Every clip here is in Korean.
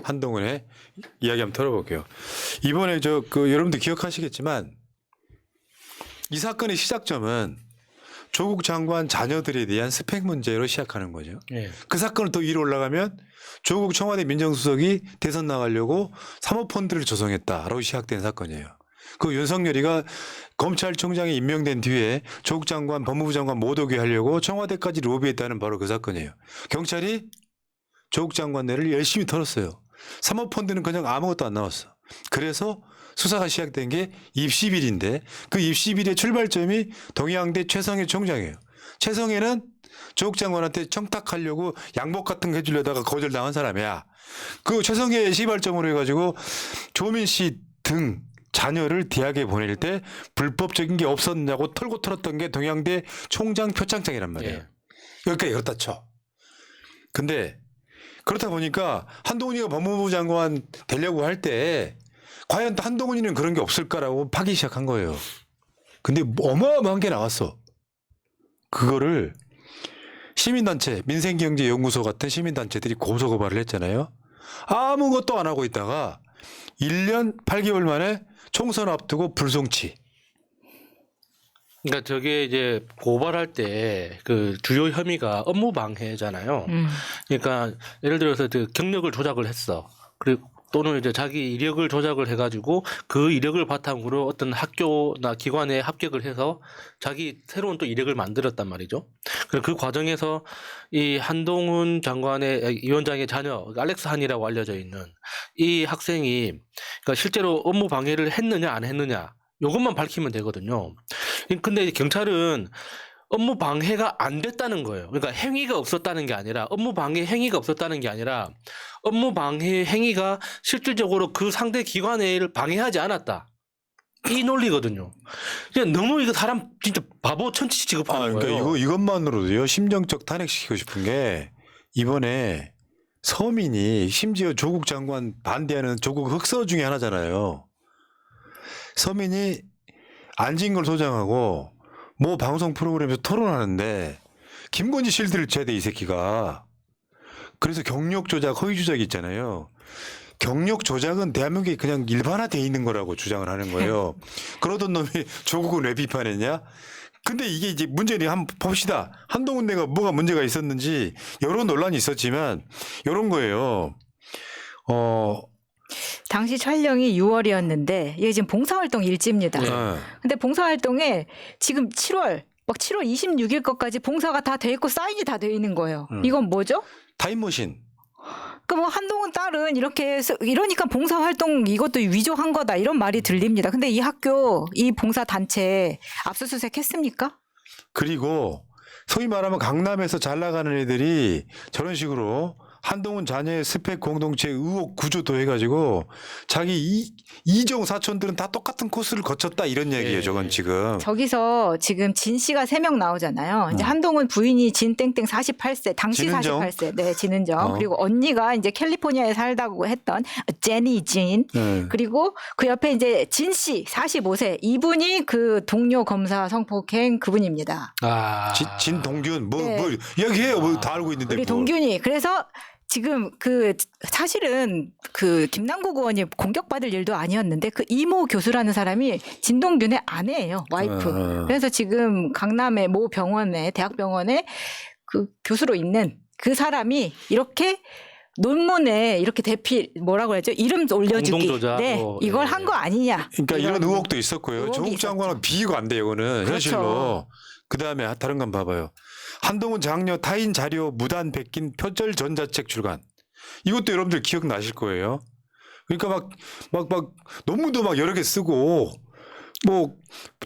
한동훈의 이야기 한번 털어볼게요. 이번에 여러분들 기억하시겠지만 이 사건의 시작점은 조국 장관 자녀들에 대한 스펙 문제로 시작하는 거죠. 예. 그 사건을 더 위로 올라가면 조국 청와대 민정수석이 대선 나가려고 사모펀드를 조성했다라고 시작된 사건이에요. 그 윤석열이가 검찰총장에 임명된 뒤에 조국 장관, 법무부 장관 못 오게 하려고 청와대까지 로비했다는 바로 그 사건이에요. 경찰이 조국 장관네를 열심히 털었어요. 사모펀드는 그냥 아무것도 안 나왔어. 그래서 수사가 시작된 게 입시비리인데 그 입시비리의 출발점이 동양대 최성해 총장이에요. 최성해는 조국 장관한테 청탁하려고 양복 같은 거 해주려다가 거절당한 사람이야. 그 최성해 시발점으로 해가지고 조민 씨 등 자녀를 대학에 보낼 때 불법적인 게 없었냐고 털고 털었던 게 동양대 총장 표창장이란 말이에요. 예. 여기까지 그렇다 쳐. 근데 그렇다 보니까 한동훈이가 법무부 장관 되려고 할 때 과연 또 한동훈이는 그런 게 없을까라고 파기 시작한 거예요. 근데 어마어마한 게 나왔어. 그거를 시민단체, 민생경제연구소 같은 시민단체들이 고소고발을 했잖아요. 아무것도 안 하고 있다가 1년 8개월 만에 총선 앞두고 불송치. 그러니까 저게 이제 고발할 때 그 주요 혐의가 업무 방해잖아요. 그러니까 예를 들어서 그 경력을 조작을 했어. 그리고 또는 이제 자기 이력을 조작을 해가지고 그 이력을 바탕으로 어떤 학교나 기관에 합격을 해서 자기 새로운 또 이력을 만들었단 말이죠. 그리고 그 과정에서 이 한동훈 장관의 위원장의 자녀 알렉스 한이라고 알려져 있는 이 학생이 그러니까 실제로 업무 방해를 했느냐 안 했느냐 이것만 밝히면 되거든요. 근데 경찰은 업무 방해가 안 됐다는 거예요. 그러니까 행위가 없었다는 게 아니라 업무 방해 행위가 없었다는 게 아니라 업무 방해 행위가 실질적으로 그 상대 기관을 방해하지 않았다. 이 논리거든요. 그냥 너무 이거 사람 진짜 바보 천치 취급하는 그러니까 거예요. 이것만으로도요 심정적 탄핵시키고 싶은 게 이번에 서민이 심지어 조국 장관 반대하는 조국 흑서 중에 하나잖아요. 서민이 안진걸 소장하고 뭐 방송 프로그램에서 토론하는데 김건희 실드를 쳐야 돼 이 새끼가. 그래서 경력 조작, 허위 조작이 있잖아요. 경력 조작은 대한민국에 그냥 일반화돼 있는 거라고 주장을 하는 거예요. 그러던 놈이 조국은 왜 비판했냐? 근데 이게 이제 문제는 한번 봅시다. 한동훈 내가 뭐가 문제가 있었는지 여러 논란이 있었지만 이런 거예요. 당시 촬영이 6월이었는데 이게 지금 봉사활동 일지입니다. 근데 봉사활동에 지금 7월 26일 것까지 봉사가 다 돼 있고 사인이 다 돼 있는 거예요. 이건 뭐죠? 타임머신. 그 뭐 한동훈 딸은 이러니까 봉사활동 이것도 위조한 거다 이런 말이 들립니다. 근데 이 학교 이 봉사단체 압수수색 했습니까? 그리고 소위 말하면 강남에서 잘 나가는 애들이 저런 식으로 한동훈 자녀의 스펙 공동체 의혹 구조도 해가지고 자기 이종 사촌들은 다 똑같은 코스를 거쳤다 이런 얘기예요. 저건 지금. 저기서 지금 진 씨가 3명 나오잖아요. 이제 한동훈 부인이 진땡땡 48세, 당시 진은정. 48세. 네, 진은정. 그리고 언니가 이제 캘리포니아에 살다고 했던 제니 진. 그리고 그 옆에 이제 진 씨 45세. 이분이 그 동료 검사 성폭행 그분입니다. 진동균 뭐 네. 얘기해요. 뭐 다 알고 있는데. 우리 뭘. 동균이. 그래서 지금 사실은 김남국 의원이 공격받을 일도 아니었는데 그 이모 교수라는 사람이 진동균의 아내예요. 와이프. 그래서 지금 강남의 모 병원에 대학병원에 그 교수로 있는 그 사람이 이렇게 논문에 이렇게 뭐라고 그랬죠? 이름 올려주기. 공동조작. 네, 이걸 한 거 아니냐. 그러니까 이런 의혹도 있었고요. 의혹이 조국 장관은 비교가 안 돼요. 이거는 그렇죠. 현실로. 그다음에 다른 건 봐봐요. 한동훈 장녀 타인 자료 무단 베낀 표절 전자책 출간. 이것도 여러분들 기억나실 거예요. 그러니까 막 논문도 막 여러 개 쓰고 뭐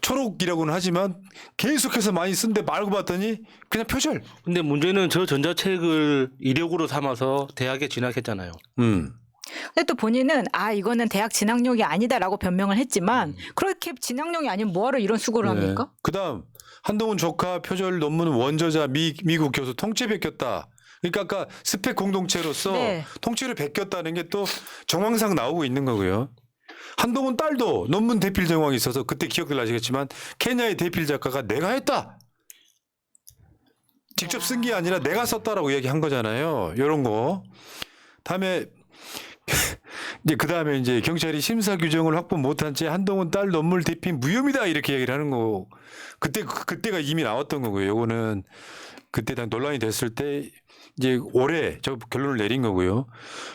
초록이라고는 하지만 계속해서 많이 쓴데 말고 봤더니 그냥 표절. 근데 문제는 저 전자책을 이력으로 삼아서 대학에 진학했잖아요. 근데 또 본인은 이거는 대학 진학용이 아니다라고 변명을 했지만 그렇게 진학용이 아니면 뭐하러 이런 수고를 합니까? 그다음 한동훈 조카 표절 논문 원저자 미국 교수 통째 베꼈다. 그러니까 아까 스펙 공동체로서 네. 통째로 베꼈다는 게 또 정황상 나오고 있는 거고요. 한동훈 딸도 논문 대필 정황이 있어서 그때 기억들 나시겠지만 케냐의 대필 작가가 내가 했다. 직접 쓴 게 아니라 내가 썼다라고 얘기한 거잖아요. 이런 거. 다음에 이제 그 다음에 이제 경찰이 심사 규정을 확보 못한 채 한동훈 딸 논문 대필 무혐의다 이렇게 얘기를 하는 거. 그때가 이미 나왔던 거고요. 요거는 그때 당 논란이 됐을 때 이제 올해 저 결론을 내린 거고요.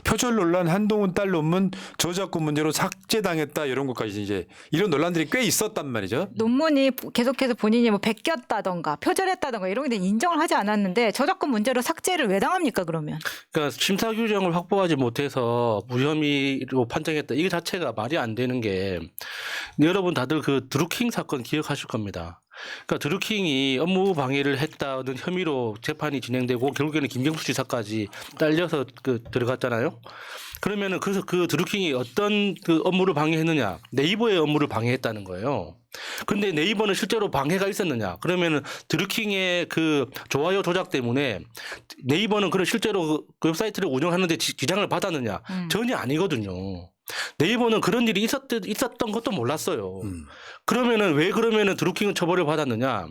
표절 논란 한동훈 딸 논문 저작권 문제로 삭제당했다 이런 것까지 이제 이런 논란들이 꽤 있었단 말이죠. 논문이 계속해서 본인이 뭐 베꼈다던가 표절했다던가 이런 게 인정을 하지 않았는데 저작권 문제로 삭제를 왜 당합니까 그러면? 그러니까 심사 규정을 확보하지 못해서 무혐의로 판정했다. 이게 자체가 말이 안 되는 게 여러분 다들 그 드루킹 사건 기억하실 겁니다. 그러니까 드루킹이 업무 방해를 했다는 혐의로 재판이 진행되고 결국에는 김경수 지사까지 딸려서 들어갔잖아요. 그러면은 그래서 그 드루킹이 어떤 그 업무를 방해했느냐? 네이버의 업무를 방해했다는 거예요. 근데 네이버는 실제로 방해가 있었느냐? 그러면은 드루킹의 그 좋아요 조작 때문에 네이버는 그런 실제로 그 웹사이트를 운영하는데 지장을 받았느냐? 전혀 아니거든요. 네이버는 그런 일이 있었던 것도 몰랐어요. 그러면은 왜 드루킹은 처벌을 받았느냐?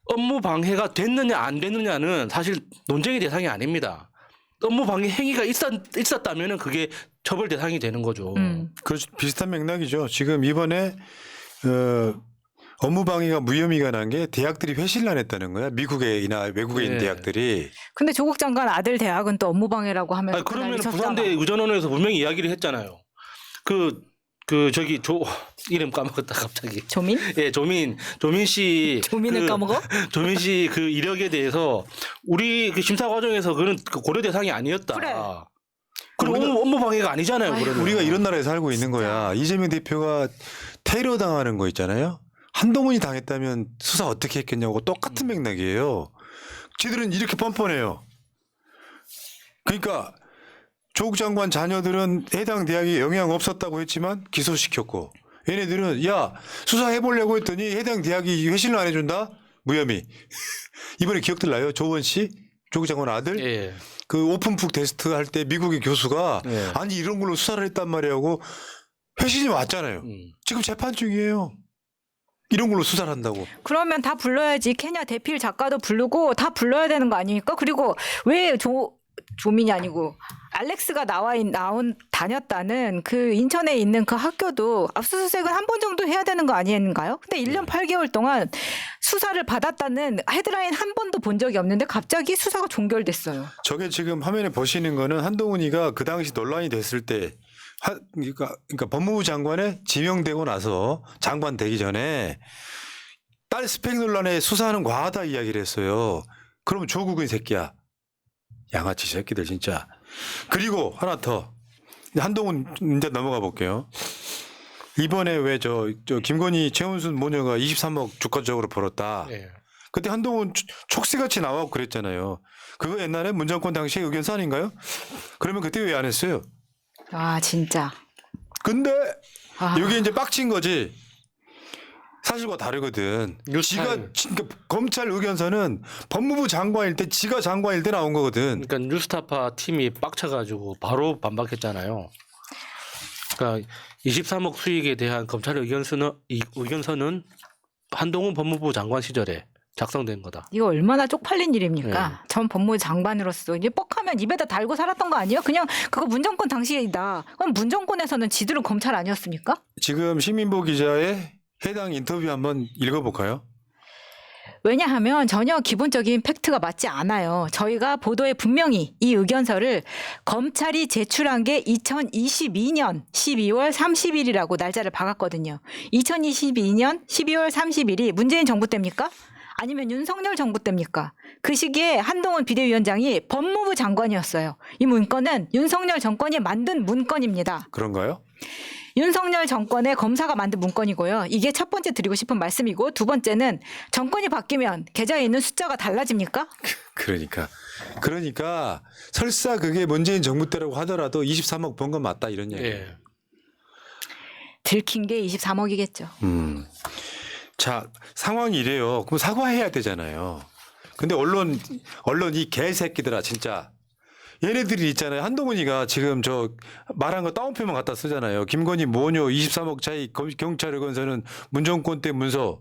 업무 방해가 됐느냐 안 됐느냐는 사실 논쟁의 대상이 아닙니다. 업무 방해 행위가 있었다면은 그게 처벌 대상이 되는 거죠. 그렇죠. 비슷한 맥락이죠. 지금 이번에 업무 방해가 무혐의가 난 게 대학들이 회신을 안 했다는 거야. 미국이나 외국에 있는 네. 대학들이. 근데 조국 장관 아들 대학은 또 업무 방해라고 하면서 그러면 난리 부산대 쳤잖아. 의전원에서 분명히 이야기를 했잖아요. 저기 이름 까먹었다 갑자기. 조민? 예, 조민 씨. 조민을 까먹어? 조민 씨 그 이력에 대해서 우리 그 심사 과정에서 그는 고려 대상이 아니었다. 그래. 그럼 업무 방해가 아니잖아요. 그러면. 우리가 이런 나라에 살고 있는 거야. 이재명 대표가 테러 당하는 거 있잖아요. 한동훈이 당했다면 수사 어떻게 했겠냐고 똑같은 맥락이에요. 쟤들은 이렇게 뻔뻔해요. 그러니까 조국 장관 자녀들은 해당 대학에 영향 없었다고 했지만 기소시켰고 얘네들은 야 수사해보려고 했더니 해당 대학이 회신을 안 해준다? 무혐의. 이번에 기억들 나요? 조원 씨? 조국 장관 아들? 예. 그 오픈북 테스트 할 때 미국의 교수가 예. 아니 이런 걸로 수사를 했단 말이야고 회신이 왔잖아요. 지금 재판 중이에요. 이런 걸로 수사를 한다고. 그러면 다 불러야지. 케냐 대필 작가도 부르고 다 불러야 되는 거 아닙니까? 그리고 왜 조민이 아니고 알렉스가 다녔다는 그 인천에 있는 그 학교도 압수수색을 한 번 정도 해야 되는 거 아닌가요? 근데 1년 8개월 동안 수사를 받았다는 헤드라인 한 번도 본 적이 없는데 갑자기 수사가 종결됐어요. 저게 지금 화면에 보시는 거는 한동훈이가 그 당시 논란이 됐을 때 그러니까 법무부 장관에 지명되고 나서 장관 되기 전에 딸 스펙 논란에 수사하는 과하다 이야기를 했어요. 그러면 조국은 새끼야. 양아치 새끼들 진짜. 그리고 하나 더. 한동훈 이제 넘어가 볼게요. 이번에 왜 저 김건희 최은순 모녀가 23억 주가적으로 벌었다. 예. 그때 한동훈 촉새같이 나와고 그랬잖아요. 그거 옛날에 문정권 당시에 의견서 아닌가요? 그러면 그때 왜 안 했어요? 아 진짜. 근데 아. 이게 이제 빡친 거지. 사실과 다르거든. 뉴스타임. 그러니까 검찰 의견서는 법무부 장관일 때 지가 장관일 때 나온 거거든. 그러니까 뉴스타파 팀이 빡쳐가지고 바로 반박했잖아요. 그러니까 23억 수익에 대한 검찰 의견서는 한동훈 법무부 장관 시절에 작성된 거다. 이거 얼마나 쪽팔린 일입니까? 전 법무부 장관으로서 이제 뻑하면 입에다 달고 살았던 거 아니에요? 그냥 그거 문정권 당시이다. 그럼 문정권에서는 지들은 검찰 아니었습니까? 지금 시민보 기자의 해당 인터뷰 한번 읽어볼까요? 왜냐하면 전혀 기본적인 팩트가 맞지 않아요. 저희가 보도에 분명히 이 의견서를 검찰이 제출한 게 2022년 12월 30일이라고 날짜를 박았거든요. 2022년 12월 30일이 문재인 정부 때입니까? 아니면 윤석열 정부 때입니까? 그 시기에 한동훈 비대위원장이 법무부 장관이었어요. 이 문건은 윤석열 정권이 만든 문건입니다. 그런가요? 윤석열 정권의 검사가 만든 문건이고요. 이게 첫 번째 드리고 싶은 말씀이고 두 번째는 정권이 바뀌면 계좌에 있는 숫자가 달라집니까? 그러니까 설사 그게 문재인 정부 때라고 하더라도 23억 번 건 맞다 이런 얘기예요. 예. 들킨 게 23억이겠죠. 자, 상황이 이래요. 그럼 사과해야 되잖아요. 근데 언론 이 개새끼들아 진짜 얘네들이 있잖아요. 한동훈이가 지금 저 말한 거 다운표만 갖다 쓰잖아요. 김건희 모녀 23억 차이 경찰 의견서는 문정권 때 문서.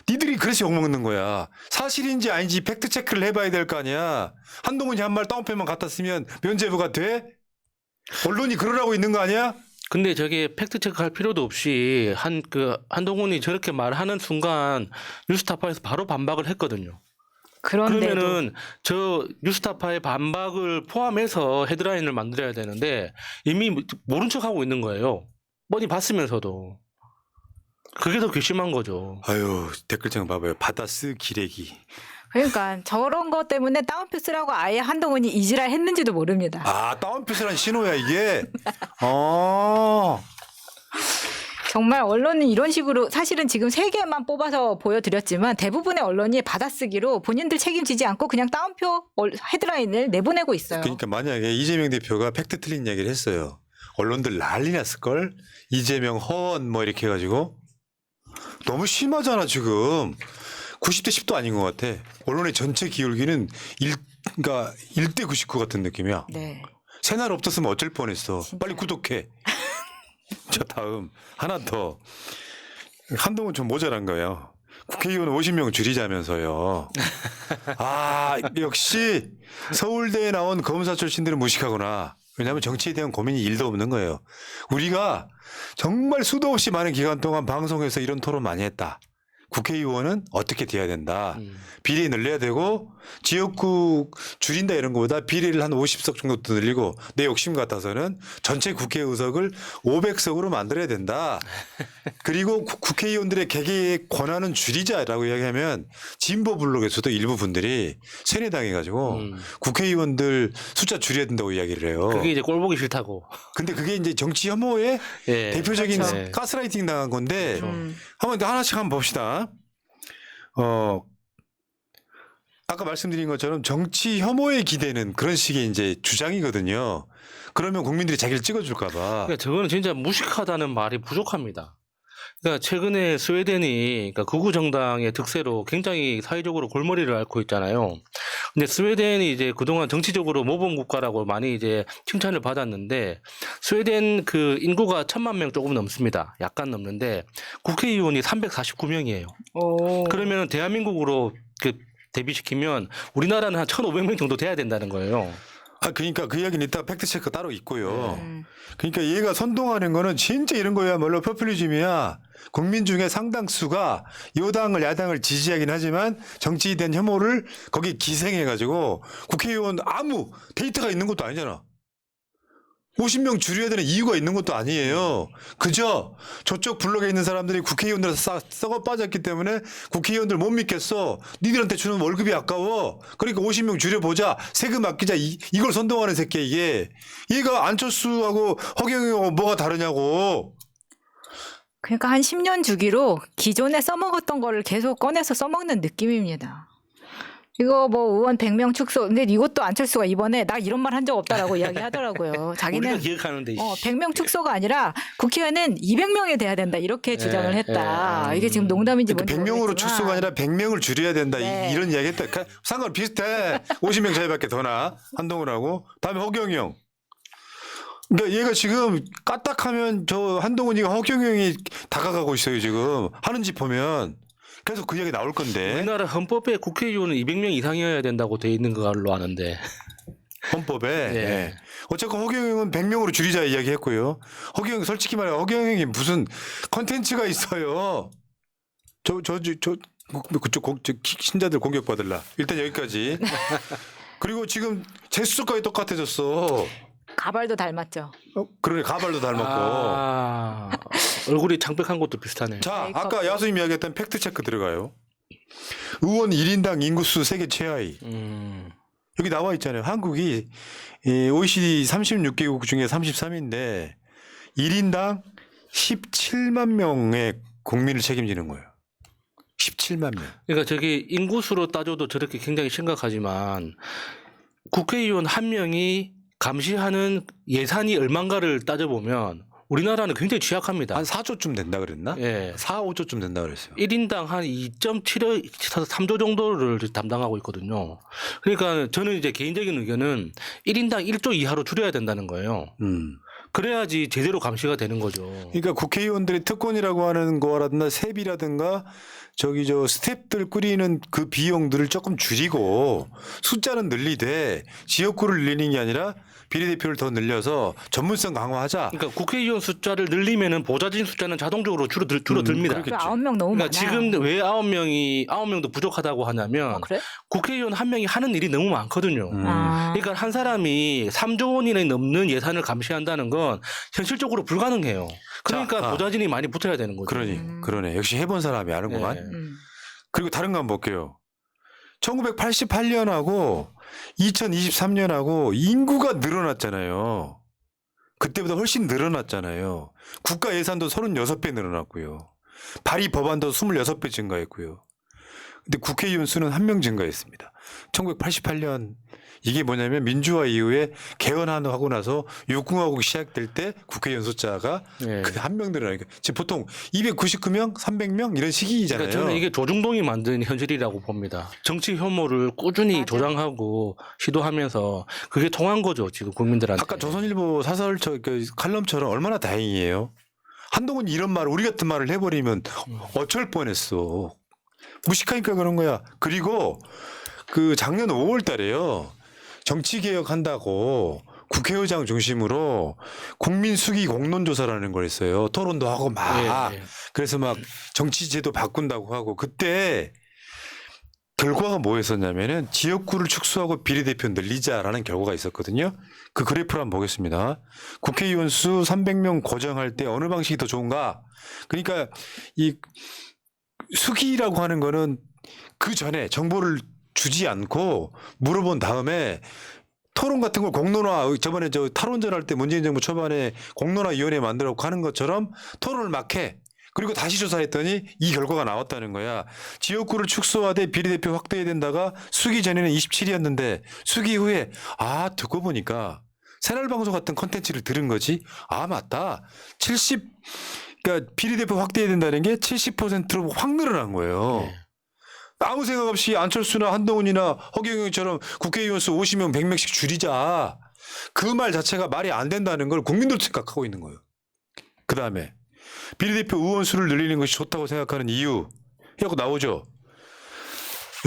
니들이 그래서 욕먹는 거야. 사실인지 아닌지 팩트체크를 해봐야 될 거 아니야. 한동훈이 한 말 다운표만 갖다 쓰면 면죄부가 돼? 언론이 그러라고 있는 거 아니야? 근데 저게 팩트 체크할 필요도 없이 한동훈이 저렇게 말하는 순간 뉴스타파에서 바로 반박을 했거든요. 그런데도 그러면은 저 뉴스타파의 반박을 포함해서 헤드라인을 만들어야 되는데 이미 모른 척하고 있는 거예요. 뻔히 봤으면서도. 그게 더 괘씸한 거죠. 아유, 댓글창 봐봐요. 받아쓰 기레기. 그러니까 저런 것 때문에 다운표 쓰라고 아예 한동훈이 이지랄 했는지도 모릅니다. 아, 다운표스란 신호야 이게. 정말 언론은 이런 식으로 사실은 지금 3개만 뽑아서 보여드렸지만 대부분의 언론이 받아쓰기로 본인들 책임지지 않고 그냥 다운표 헤드라인을 내보내고 있어요. 그러니까 만약에 이재명 대표가 팩트 틀린 이야기를 했어요. 언론들 난리 났을걸? 이재명 허언 뭐 이렇게 해가지고. 너무 심하잖아 지금. 90대 10도 아닌 것 같아. 언론의 전체 기울기는 그러니까 1대 99 같은 느낌이야. 네. 새날 없었으면 어쩔 뻔했어. 진짜. 빨리 구독해. 자, 다음 하나 더. 한동훈 좀 모자란 거예요. 국회의원 50명 줄이자면서요. 아, 역시 서울대에 나온 검사 출신들은 무식하구나. 왜냐하면 정치에 대한 고민이 1도 없는 거예요. 우리가 정말 수도 없이 많은 기간 동안 방송에서 이런 토론 많이 했다. 국회의원은 어떻게 돼야 된다. 비례 늘려야 되고 지역구 줄인다 이런 것보다 비례를 한 50석 정도 더 늘리고 내 욕심 같아서는 전체 국회 의석을 500석으로 만들어야 된다. 그리고 국회의원들의 개개의 권한은 줄이자라고 이야기하면 진보 블록에서도 일부 분들이 세뇌당해가지고 국회의원들 숫자 줄여야 된다고 이야기를 해요. 그게 이제 꼴보기 싫다고. 근데 그게 이제 정치 혐오의 예. 대표적인 그렇죠. 가스라이팅 당한 건데 한번 하나씩 한번 봅시다. 아까 말씀드린 것처럼 정치 혐오에 기대는 그런 식의 이제 주장이거든요. 그러면 국민들이 자기를 찍어줄까봐. 그러니까 저거는 진짜 무식하다는 말이 부족합니다. 그러니까 최근에 스웨덴이 그러니까 극우 정당의 득세로 굉장히 사회적으로 골머리를 앓고 있잖아요. 근데 스웨덴이 이제 그동안 정치적으로 모범 국가라고 많이 이제 칭찬을 받았는데 스웨덴 그 인구가 1,000만 명 조금 넘습니다. 약간 넘는데 국회의원이 349명이에요. 그러면 대한민국으로 그 대비시키면 우리나라는 한 1,500명 정도 돼야 된다는 거예요. 아, 그러니까 그 이야기는 이따 팩트체크 따로 있고요. 그러니까 얘가 선동하는 거는 진짜 이런 거야말로 포퓰리즘이야. 국민 중에 상당수가 여당을 야당을 지지하긴 하지만 정치에 대한 혐오를 거기 기생해가지고 국회의원 아무 데이터가 있는 것도 아니잖아. 50명 줄여야 되는 이유가 있는 것도 아니에요. 그저 저쪽 블록에 있는 사람들이 국회의원들 썩어 빠졌기 때문에 국회의원들 못 믿겠어. 니들한테 주는 월급이 아까워. 그러니까 50명 줄여보자. 세금 아끼자. 이걸 선동하는 새끼야 이게. 얘가 안철수하고 허경영하고 뭐가 다르냐고. 그러니까 한 10년 주기로 기존에 써먹었던 거를 계속 꺼내서 써먹는 느낌입니다. 이거 뭐 의원 100명 축소. 근데 이것도 안철수가 이번에 나 이런 말 한 적 없다라고 이야기하더라고요. 우리가 자기는 기억하는데. 100명 축소가 아니라 국회의원은 200명이 돼야 된다 이렇게 주장을 했다. 이게 지금 농담인지 뭔지 그러니까 100명으로 모르겠지만. 축소가 아니라 100명을 줄여야 된다. 네. 이런 이야기 했다. 상관 비슷해. 50명 차이밖에 더 나. 한동훈하고. 다음에 허경영. 그러니까 얘가 지금 까딱하면 저 한동훈이가 허경영이 다가가고 있어요 지금. 하는 짓 보면. 계속 그 이야기 나올 건데. 우리나라 헌법에 국회의원은 200명 이상이어야 된다고 돼 있는 걸로 아는데. 헌법에. 네. 예. 어쨌건 허경영은 100명으로 줄이자 이야기했고요. 허경영 솔직히 말해 허경영이 무슨 컨텐츠가 있어요. 그쪽 신자들 공격받을라. 일단 여기까지. 그리고 지금 제수석까지 똑같아졌어. 가발도 닮았죠. 그러네 가발도 닮았고. 얼굴이 창백한 것도 비슷하네. 자, 메이크업. 아까 야수님 이야기했던 팩트체크 들어가요. 의원 1인당 인구수 세계 최하위. 여기 나와 있잖아요. 한국이 OECD 36개국 중에 33인데 1인당 17만 명의 국민을 책임지는 거예요. 17만 명. 그러니까 저기 인구수로 따져도 저렇게 굉장히 심각하지만 국회의원 한 명이 감시하는 예산이 얼만가를 따져보면 우리나라는 굉장히 취약합니다. 한 4조쯤 된다 그랬나? 예. 4, 5조쯤 된다 그랬어요. 1인당 한 2.7억, 3조 정도를 담당하고 있거든요. 그러니까 저는 이제 개인적인 의견은 1인당 1조 이하로 줄여야 된다는 거예요. 그래야지 제대로 감시가 되는 거죠. 그러니까 국회의원들이 특권이라고 하는 거라든가 세비라든가 저기 저 스태프들 꾸리는 그 비용들을 조금 줄이고 숫자는 늘리되 지역구를 늘리는 게 아니라 비례대표를 더 늘려서 전문성 강화하자. 그러니까 국회의원 숫자를 늘리면은 보좌진 숫자는 자동적으로 줄어듭니다. 그렇겠죠. 9명 너무 그러니까 많아요. 지금 왜 9명도 부족하다고 하냐면 그래? 국회의원 한 명이 하는 일이 너무 많거든요. 아. 그러니까 한 사람이 3조 원이 넘는 예산을 감시한다는 건 현실적으로 불가능해요. 그러니까 자, 보좌진이 많이 붙어야 되는 거죠. 그러네. 역시 해본 사람이 아는구만. 네. 그리고 다른 거 한번 볼게요. 1988년하고 2023년하고 인구가 늘어났잖아요. 그때보다 훨씬 늘어났잖아요. 국가 예산도 36배 늘어났고요. 발의 법안도 26배 증가했고요. 근데 국회의원 수는 1명 증가했습니다. 1988년 이게 뭐냐면 민주화 이후에 개헌하고 나서 육공화국 시작될 때 국회의원 숫자가 네. 그 한 명 늘어나니까 지금 보통 299명, 300명 이런 시기잖아요. 그러니까 저는 이게 조중동이 만든 현실이라고 봅니다. 정치 혐오를 꾸준히 맞아. 조장하고 시도하면서 그게 통한 거죠 지금 국민들한테. 아까 조선일보 사설 그 칼럼처럼 얼마나 다행이에요. 한동훈이 이런 말을 우리 같은 말을 해버리면 어쩔 뻔했어. 무식하니까 그런 거야. 그리고 그 작년 5월 달에요. 정치개혁한다고 국회의장 중심으로 국민수기 공론조사라는 걸 했어요. 토론도 하고 막. 예. 그래서 막 정치제도 바꾼다고 하고 그때 결과가 뭐였었냐면은 지역구를 축소하고 비례대표 늘리자라는 결과가 있었거든요. 그 그래프를 한번 보겠습니다. 국회의원 수 300명 고정할 때 어느 방식이 더 좋은가? 그러니까 이 수기라고 하는 거는 그 전에 정보를 주지 않고 물어본 다음에 토론 같은 걸 공론화 저번에 저 탈원전 할 때 문재인 정부 초반에 공론화위원회 만들었고 하는 것처럼 토론을 막 해. 그리고 다시 조사했더니 이 결과가 나왔다는 거야. 지역구를 축소하되 비례대표 확대해야 된다가 수기 전에는 27이었는데 수기 후에 듣고 보니까 새날방송 같은 콘텐츠를 들은 거지. 맞다. 그러니까 비례대표 확대해야 된다는 게 70%로 확 늘어난 거예요. 네. 아무 생각 없이 안철수나 한동훈이나 허경영처럼 국회의원 수 50명, 100명씩 줄이자. 그 말 자체가 말이 안 된다는 걸 국민들도 생각하고 있는 거예요. 그다음에 비례대표 의원 수를 늘리는 것이 좋다고 생각하는 이유 하고 나오죠.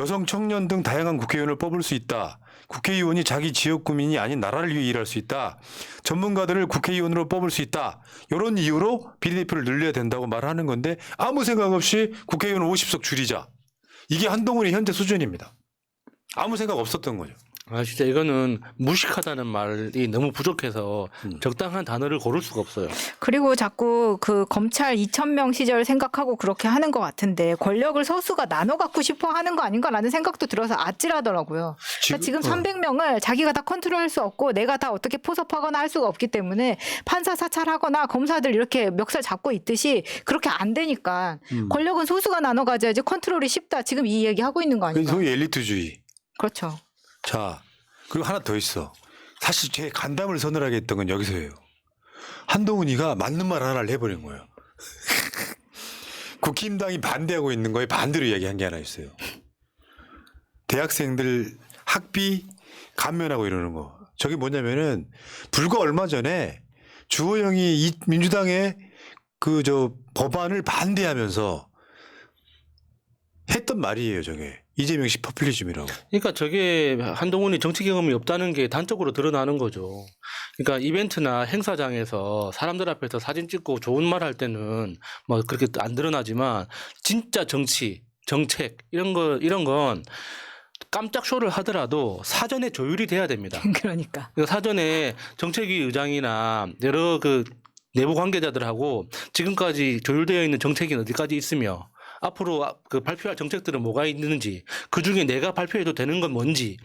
여성, 청년 등 다양한 국회의원을 뽑을 수 있다. 국회의원이 자기 지역 구민이 아닌 나라를 위해 일할 수 있다. 전문가들을 국회의원으로 뽑을 수 있다. 이런 이유로 비례대표를 늘려야 된다고 말하는 건데 아무 생각 없이 국회의원 50석 줄이자. 이게 한동훈의 현재 수준입니다. 아무 생각 없었던 거죠. 진짜 이거는 무식하다는 말이 너무 부족해서 적당한 단어를 고를 수가 없어요. 그리고 자꾸 그 검찰 2,000명 시절 생각하고 그렇게 하는 것 같은데 권력을 서수가 나눠 갖고 싶어 하는 거 아닌가라는 생각도 들어서 아찔하더라고요. 지금 300명을 자기가 다 컨트롤할 수 없고 내가 다 어떻게 포섭하거나 할 수가 없기 때문에 판사 사찰하거나 검사들 이렇게 멱살 잡고 있듯이 그렇게 안 되니까 권력은 소수가 나눠 가져야지 컨트롤이 쉽다. 지금 이 얘기 하고 있는 거 아닌가? 소위 엘리트주의. 그렇죠. 자, 그리고 하나 더 있어. 사실 제 간담을 서늘하게 했던 건 여기서예요. 한동훈이가 맞는 말 하나를 해버린 거예요. 국힘당이 반대하고 있는 거에 반대로 이야기한 게 하나 있어요. 대학생들 학비 감면하고 이러는 거. 저게 뭐냐면은 불과 얼마 전에 주호영이 민주당의 그 법안을 반대하면서 했던 말이에요, 저게. 이재명식 포퓰리즘이라고. 그러니까 저게 한동훈이 정치 경험이 없다는 게 단적으로 드러나는 거죠. 그러니까 이벤트나 행사장에서 사람들 앞에서 사진 찍고 좋은 말 할 때는 뭐 그렇게 안 드러나지만 진짜 정치, 정책 이런 건 깜짝 쇼를 하더라도 사전에 조율이 돼야 됩니다. 그러니까. 사전에 정책위 의장이나 여러 그 내부 관계자들하고 지금까지 조율되어 있는 정책이 어디까지 있으며 앞으로 그 발표할 정책들은 뭐가 있는지 그 중에 내가 발표해도 되는 건 뭔지를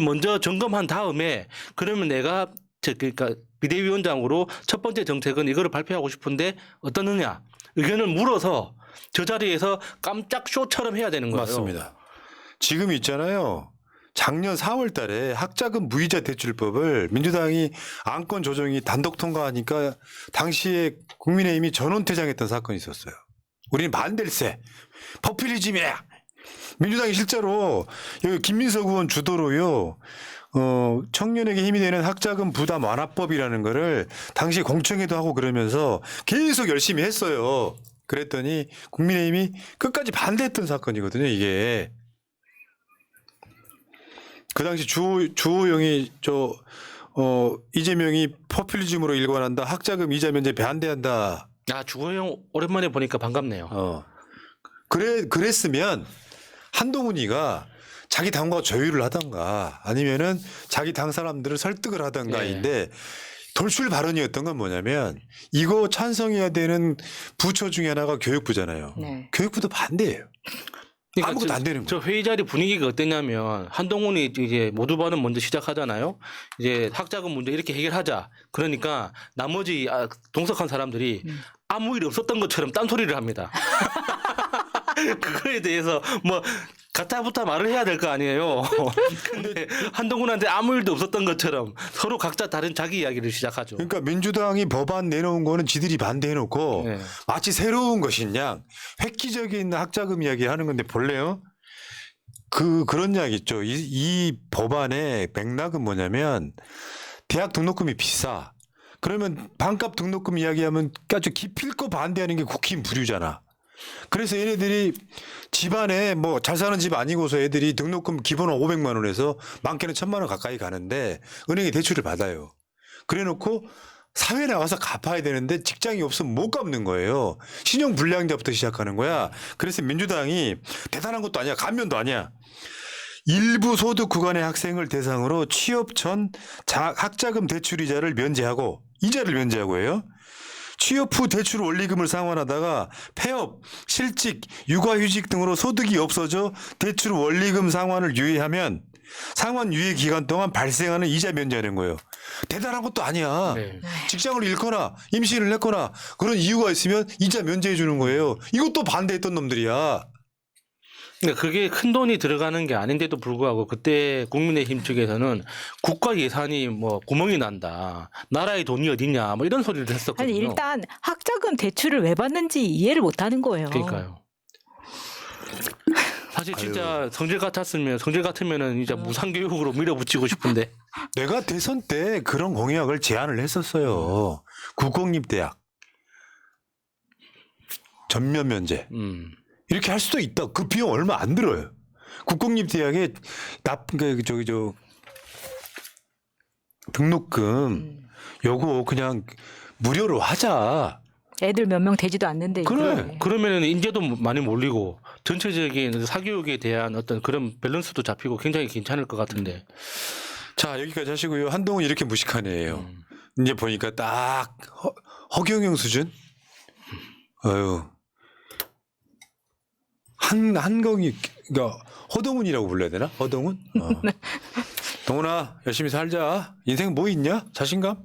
먼저 점검한 다음에 그러면 내가 그러니까 비대위원장으로 첫 번째 정책은 이거를 발표하고 싶은데 어떠느냐 의견을 물어서 저 자리에서 깜짝 쇼처럼 해야 되는 거예요. 맞습니다. 지금 있잖아요. 작년 4월 달에 학자금 무이자 대출법을 민주당이 안건 조정이 단독 통과하니까 당시에 국민의힘이 전원 퇴장했던 사건이 있었어요. 우리는 반댈세 포퓰리즘이야. 민주당이 실제로 여기 김민석 의원 주도로요. 청년에게 힘이 되는 학자금 부담 완화법이라는 거를 당시 공청회도 하고 그러면서 계속 열심히 했어요. 그랬더니 국민의힘이 끝까지 반대했던 사건이거든요. 이게. 그 당시 주호영이 이재명이 포퓰리즘으로 일관한다. 학자금 이자 면제 반대한다. 아, 주호영 오랜만에 보니까 반갑네요. 그랬으면 한동훈이가 자기 당과 조율을 하던가 아니면은 자기 당 사람들을 설득을 하던가인데 돌출 발언이었던 건 뭐냐면 이거 찬성해야 되는 부처 중에 하나가 교육부잖아요. 네. 교육부도 반대예요. 아무것도 안 되는 저 거예요. 회의 자리 분위기가 어땠냐면 한동훈이 이제 모두 발언 먼저 시작하잖아요. 이제 학자금 문제 이렇게 해결하자. 그러니까 나머지 동석한 사람들이 아무 일 없었던 것처럼 딴소리를 합니다. 그거에 대해서 뭐 가타부타 말을 해야 될 거 아니에요. 근데 한동훈한테 아무 일도 없었던 것처럼 서로 각자 다른 자기 이야기를 시작하죠. 그러니까 민주당이 법안 내놓은 거는 지들이 반대해놓고 네. 마치 새로운 것인 양 획기적인 학자금 이야기 하는 건데 볼래요? 그런 이야기 있죠. 이 법안의 맥락은 뭐냐면 대학 등록금이 비싸. 그러면 반값 등록금 이야기하면 아주 기필코 반대하는 게 국힘 부류잖아. 그래서 얘네들이 집안에 뭐 잘 사는 집 아니고서 애들이 등록금 기본은 500만 원에서 많게는 1000만 원 가까이 가는데 은행에 대출을 받아요. 그래 놓고 사회 나가서 갚아야 되는데 직장이 없으면 못 갚는 거예요. 신용 불량자부터 시작하는 거야. 그래서 민주당이 대단한 것도 아니야. 감면도 아니야. 일부 소득 구간의 학생을 대상으로 취업 전 학자금 대출 이자를 면제하고 해요. 취업 후 대출 원리금을 상환하다가 폐업, 실직, 육아휴직 등으로 소득이 없어져 대출 원리금 상환을 유예하면 상환 유예 기간 동안 발생하는 이자 면제하는 거예요. 대단한 것도 아니야. 네. 직장을 잃거나 임신을 했거나 그런 이유가 있으면 이자 면제해 주는 거예요. 이것도 반대했던 놈들이야. 그러니까 그게 큰 돈이 들어가는 게 아닌데도 불구하고 그때 국민의힘 측에서는 국가 예산이 뭐 구멍이 난다. 나라의 돈이 어딨냐. 뭐 이런 소리를 했었거든요. 아니 일단 학자금 대출을 왜 받는지 이해를 못 하는 거예요. 그러니까요. 사실 진짜 성질 같으면은 이제 무상교육으로 밀어붙이고 싶은데. 내가 대선 때 그런 공약을 제안을 했었어요. 국공립대학 전면 면제. 이렇게 할 수도 있다. 그 비용 얼마 안 들어요. 국공립대학에 등록금 요거 그냥 무료로 하자. 애들 몇 명 되지도 않는데. 그래. 이게. 그러면은 인재도 많이 몰리고 전체적인 사교육에 대한 어떤 그런 밸런스도 잡히고 굉장히 괜찮을 것 같은데. 자, 여기까지 하시고요. 한동훈 이렇게 무식한 애예요. 이제 보니까 딱 허경영 수준? 어휴. 한경이, 그러니까 허동훈이라고 불러야 되나? 허동훈? 동훈아, 열심히 살자. 인생 뭐 있냐? 자신감?